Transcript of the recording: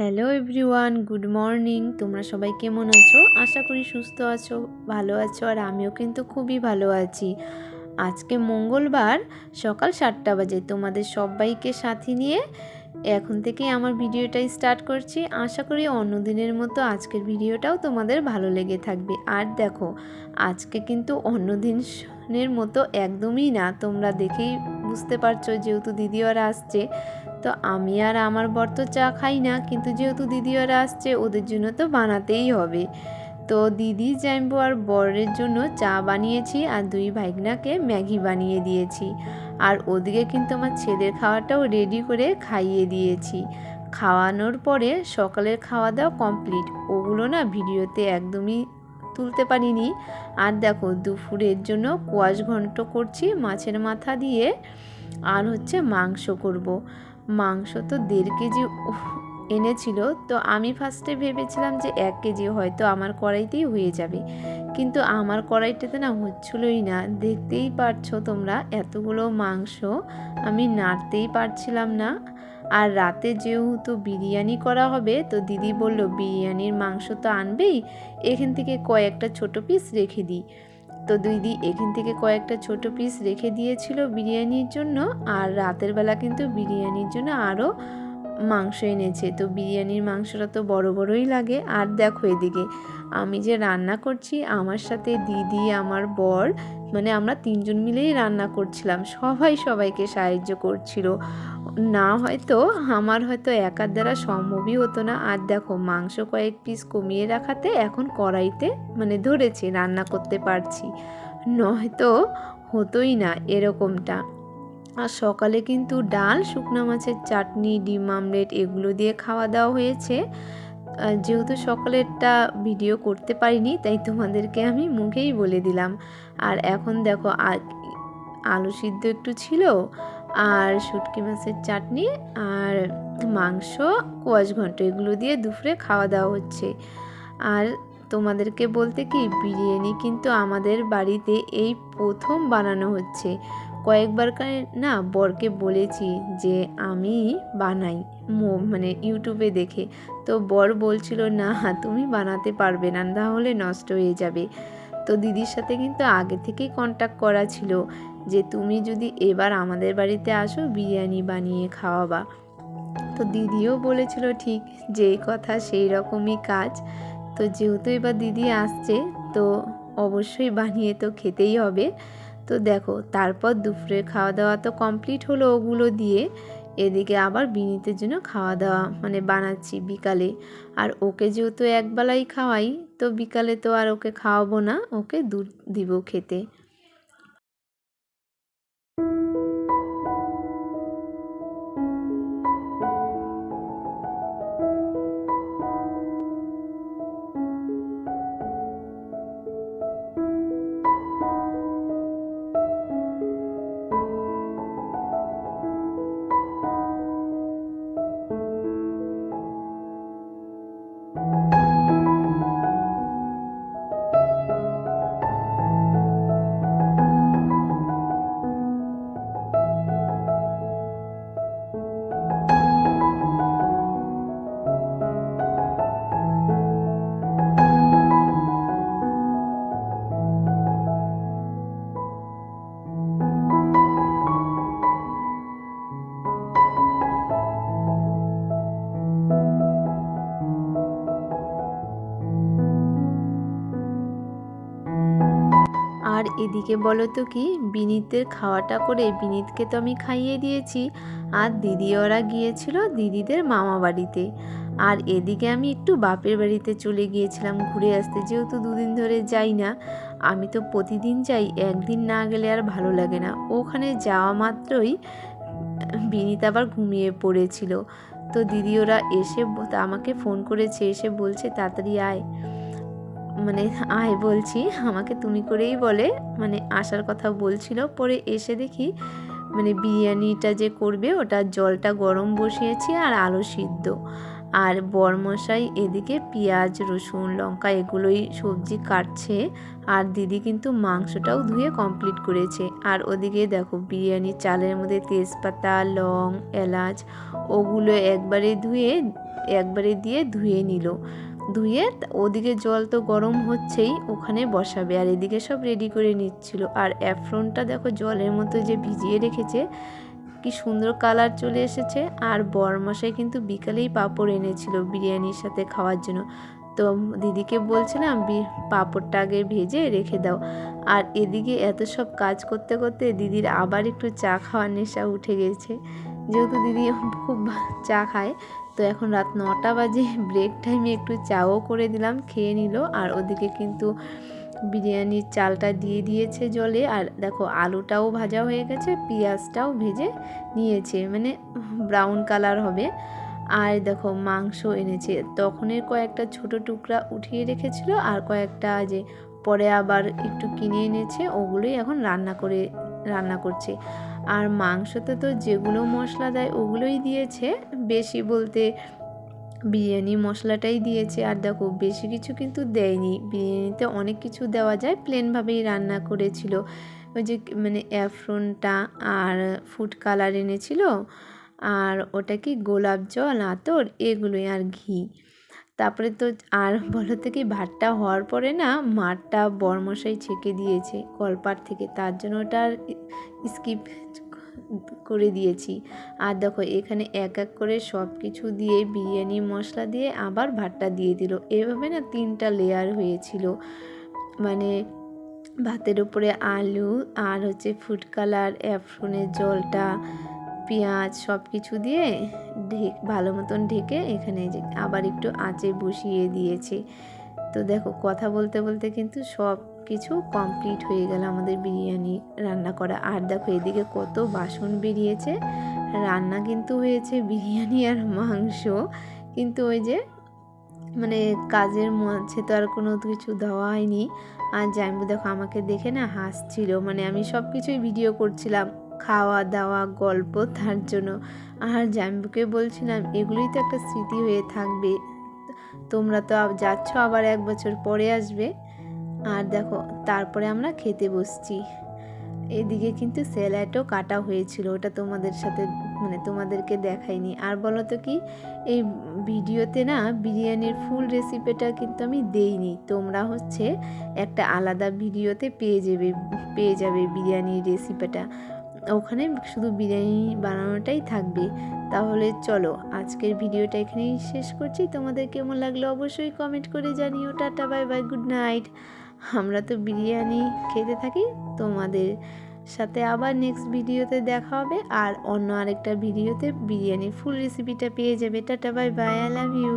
Hello everyone, good morning. তোমরা সবাই কেমন আছো? আশা করি সুস্থ আছো, ভালো আছো। আর আমিও কিন্তু খুবই ভালো আছি। আজকে মঙ্গলবার সকাল 7টা বাজে। তোমাদের সবাইকে সাথে নিয়ে এখন থেকেই আমার ভিডিওটা স্টার্ট করছি। আশা করি অন্য দিনের মতো আজকের ভিডিওটাও তোমাদের ভালো লেগে থাকবে। আর দেখো, আজকে কিন্তু অন্য দিনের মতো একদমই না। তোমরা দেখেই বুঝতে পারছো, যেহেতু দিদিওরা আসছে। তো আমি আর আমার বর তো চা খাই না, কিন্তু যেহেতু দিদিওরা আসছে ওদের জন্য তো বানাতেই হবে। তো দিদি, জাম্বু আর বরের জন্য চা বানিয়েছি আর দুই ভাইগনাকে ম্যাগি বানিয়ে দিয়েছি। আর ওদিকে কিন্তু আমার ছেলের খাওয়াটাও রেডি করে খাইয়ে দিয়েছি। খাওয়ানোর পরে সকালের খাওয়া দাওয়া কমপ্লিট। ওগুলো না ভিডিওতে একদমই তুলতে পারিনি। আর দেখো, দুপুরের জন্য কোয়াশ ঘন্ট করছি মাছের মাথা দিয়ে। আর হচ্ছে মাংস করব। মাংস তো 1.5 কেজি এনেছিল। তো আমি ফার্স্টে ভেবেছিলাম যে 1 কেজি হয়তো আমার কড়াইতেই হয়ে যাবে, কিন্তু আমার কড়াইটাতে না হচ্ছিলই না। দেখতেই পারছো তোমরা, এতগুলো মাংস আমি নাড়তেই পারছিলাম না। আর রাতে যেহেতু বিরিয়ানি করা হবে, তো দিদি বলল বিরিয়ানির মাংস তো আনবেই, এখান থেকে কয়েকটা ছোট পিস রেখে দিই। তো দিদি এখান থেকে কয়েকটা ছোট পিস রেখে দিয়েছিল বিরিয়ানির জন্য। আর রাতের বেলা কিন্তু বিরিয়ানির জন্য আরও মাংস এনেছে। তো বিরিয়ানির মাংসটা তো বড় বড়ই লাগে। আর দেখো, এদিকে আমি যে রান্না করছি, আমার সাথে দিদি, আমার বর, মানে আমরা 3জন মিলেই রান্না করছিলাম। সবাই সবাইকে সাহায্য করছিল। না হয়তো আমার হয়তো একার দ্বারা সম্ভবই হতো না। আর দেখো, মাংস কয়েক পিস কমিয়ে রাখাতে এখন কড়াইতে ধরেছে, রান্না করতে পারছি। নয়তো হতোই না এরকমটা। আর সকালে কিন্তু ডাল, শুকনো মাছের চাটনি, ডিম আমলেট এগুলো দিয়ে খাওয়া দাওয়া হয়েছে। যেহেতু সকালেরটা ভিডিও করতে পারিনি, তাই তোমাদেরকে আমি মুখেই বলে দিলাম। আর এখন দেখো, আলু সিদ্ধ একটু ছিল, আর শুটকি মাছের চাটনি, আর মাংস, কোয়াশ ঘন্ট এগুলো দিয়ে দুপুরে খাওয়া দাওয়া হচ্ছে। আর তোমাদেরকে বলতে কি, বিরিয়ানি কিন্তু আমাদের বাড়িতে এই প্রথম বানানো হচ্ছে। কয়েকবার না বরকে বলেছি যে আমি বানাই, ইউটিউবে দেখে। তো বর বলছিল না, তুমি বানাতে পারবে না, তাহলে নষ্ট হয়ে যাবে। তো দিদির সাথে কিন্তু আগে থেকেই কন্ট্যাক্ট করা ছিল যে তুমি যদি এবার আমাদের বাড়িতে আসো, বিরিয়ানি বানিয়ে খাওয়াবা। তো দিদিও বলেছিল ঠিক, যেই কথা সেই রকমই কাজ। তো যেহেতু এবার দিদি আসছে, তো অবশ্যই বানিয়ে তো খেতেই হবে। তো দেখো, তারপর দুপুরের খাওয়া দাওয়া তো কমপ্লিট হলো ওগুলো দিয়ে। এদিকে আবার বিনীতের জন্য খাওয়া দাওয়া বানাচ্ছি বিকালে। আর ওকে যেহেতু একবেলাই খাওয়াই, তো বিকালে তো আর ওকে খাওয়াবো না, ওকে দুধ দিব খেতে। আর এদিকে বলো তো কি, বিনীতের খাওয়াটা করে বিনীতকে তো আমি খাইয়ে দিয়েছি। আর দিদি ওরা গিয়েছিল দিদিদের মামা বাড়িতে। আর এদিকে আমি একটু বাপের বাড়িতে চলে গিয়েছিলাম ঘুরে আসতে, যেহেতু 2 দিন ধরে যাই না। আমি তো প্রতিদিন যাই, একদিন না গেলে আর ভালো লাগে না। ওখানে যাওয়া মাত্রই বিনীত আবার ঘুমিয়ে পড়েছিল। তো দিদি ওরা এসে আমাকে ফোন করেছে, এসে বলছে তাড়াতাড়ি আয়। আয় বলছি, আমাকে তুমি করেই বলে, আসার কথা বলছিল। পরে এসে দেখি বিরিয়ানিটা যে করবে, ওটা জলটা গরম বসিয়েছি আর আলু সিদ্ধ। আর বরমশাই এদিকে পেঁয়াজ, রসুন, লঙ্কা এগুলোই সবজি কাটছে। আর দিদি কিন্তু মাংসটাও ধুয়ে কমপ্লিট করেছে। আর ওদিকে দেখো, বিরিয়ানির চালের মধ্যে তেজপাতা, লং, এলাচ ওগুলো একবারে ধুয়ে একবারে দিয়ে ধুয়ে নিল। ধুয়ে ওদিকে জল তো গরম হচ্ছেই, ওখানে বসাবে, আর এদিকে সব রেডি করে নিচ্ছিল। আর অ্যাফ্রনটা দেখো জলের মতো যে ভিজিয়ে রেখেছে, কি সুন্দর কালার চলে এসেছে। আর বরমশাই কিন্তু বিকালেই পাঁপড় এনেছিল বিরিয়ানির সাথে খাওয়ার জন্য। তো দিদিকে বলছিলাম পাঁপড়টা আগে ভেজে রেখে দাও। আর এদিকে এত সব কাজ করতে করতে দিদির আবার একটু চা খাওয়ার নেশা উঠে গেছে, যেহেতু দিদি খুব চা খায়। তো এখন রাত 9টা বাজে, ব্রেক টাইমে একটু চাও করে দিলাম, খেয়ে নিল। আর ওদিকে কিন্তু বিরিয়ানির চালটা দিয়ে দিয়েছে জলে। আর দেখো আলুটাও ভাজা হয়ে গেছে, পেঁয়াজটাও ভেজে নিয়েছে, মানে ব্রাউন কালার হবে। আর দেখো মাংস এনেছে, তখনের কয়েকটা ছোট টুকরা উঠিয়ে রেখেছিল, আর কয়েকটা যে পরে আবার একটু কিনে এনেছে, ওগুলোই এখন রান্না করছে। আর মাংসতে তো যেগুলো মশলা দেয় ওগুলোই দিয়েছে, বেশি বলতে বিরিয়ানি মশলাটাই দিয়েছে। আর দেখো বেশি কিছু কিন্তু দেয়নি, বিরিয়ানিতে অনেক কিছু দেওয়া যায়, প্লেনভাবেই রান্না করেছিল। ওই যে মানে অ্যাফ্রনটা আর ফুড কালার এনেছিল, আর ওটা কি গোলাপ জল, আতর, এগুলোই, আর ঘি। তারপরে তো আর বলো তো কি, ভাতটা হওয়ার পরে না মাঠটা বরমশাই ছেঁকে দিয়েছে কলপার থেকে, তার জন্য ওটা আর স্কিপ করে দিয়েছি। আর দেখো এখানে এক এক করে সব কিছু দিয়ে বিরিয়ানি মশলা দিয়ে আবার ভাতটা দিয়ে দিল, এভাবে না 3টা লেয়ার হয়েছিল। মানে ভাতের উপরে আলু আর হচ্ছে ফুড কালার, অ্যাফ্রনের জলটা, পেঁয়াজ সব কিছু দিয়ে ভালো মতন ঢেকে এখানে যে আবার একটু আঁচে বসিয়ে দিয়েছে। তো দেখো কথা বলতে বলতে কিন্তু সব কিছু কমপ্লিট হয়ে গেল আমাদের বিরিয়ানি রান্না করা। আর দেখো এদিকে কত বাসন বেরিয়েছে, রান্না কিন্তু হয়েছে বিরিয়ানি আর মাংস, কিন্তু ওই যে মানে কাজের মধ্যে তো আর কোনো কিছু দেওয়া হয়নি। আর জামাইবু দেখো আমাকে দেখে না হাসছিল, মানে আমি সব কিছুই ভিডিও করছিলাম, খাওয়া দাওয়া গল্প, তার জন্য। আর জামাইবুকে বলছিলাম এগুলোই তো একটা স্মৃতি হয়ে থাকবে, তোমরা তো যাচ্ছ, আবার 1 বছর পরে আসবে। আর দেখো তারপরে আমরা খেতে বসছি। এদিকে কিন্তু স্যালাডও কাটা হয়েছিল, ওটা তোমাদেরকে দেখাইনি। আর বলো তো কি, এই ভিডিওতে না বিরিয়ানির ফুল রেসিপিটা কিন্তু আমি দেইনি, তোমরা হচ্ছে একটা আলাদা ভিডিওতে পেয়ে যাবে বিরিয়ানির রেসিপিটা, ওখানে শুধু বিরিয়ানি বানানোটাই থাকবে। তাহলে চলো আজকের ভিডিওটা এখানেই শেষ করছি, তোমাদের কেমন লাগলো অবশ্যই কমেন্ট করে জানিও। Tata, bye by, good night. আমরা তো বিরিয়ানি খেতে থাকি, তোমাদের সাথে আবার নেক্সট ভিডিওতে দেখা হবে, আর অন্য আরেকটা ভিডিওতে বিরিয়ানির ফুল রেসিপিটা পেয়ে যাবে। Tata, bye bye, I love you.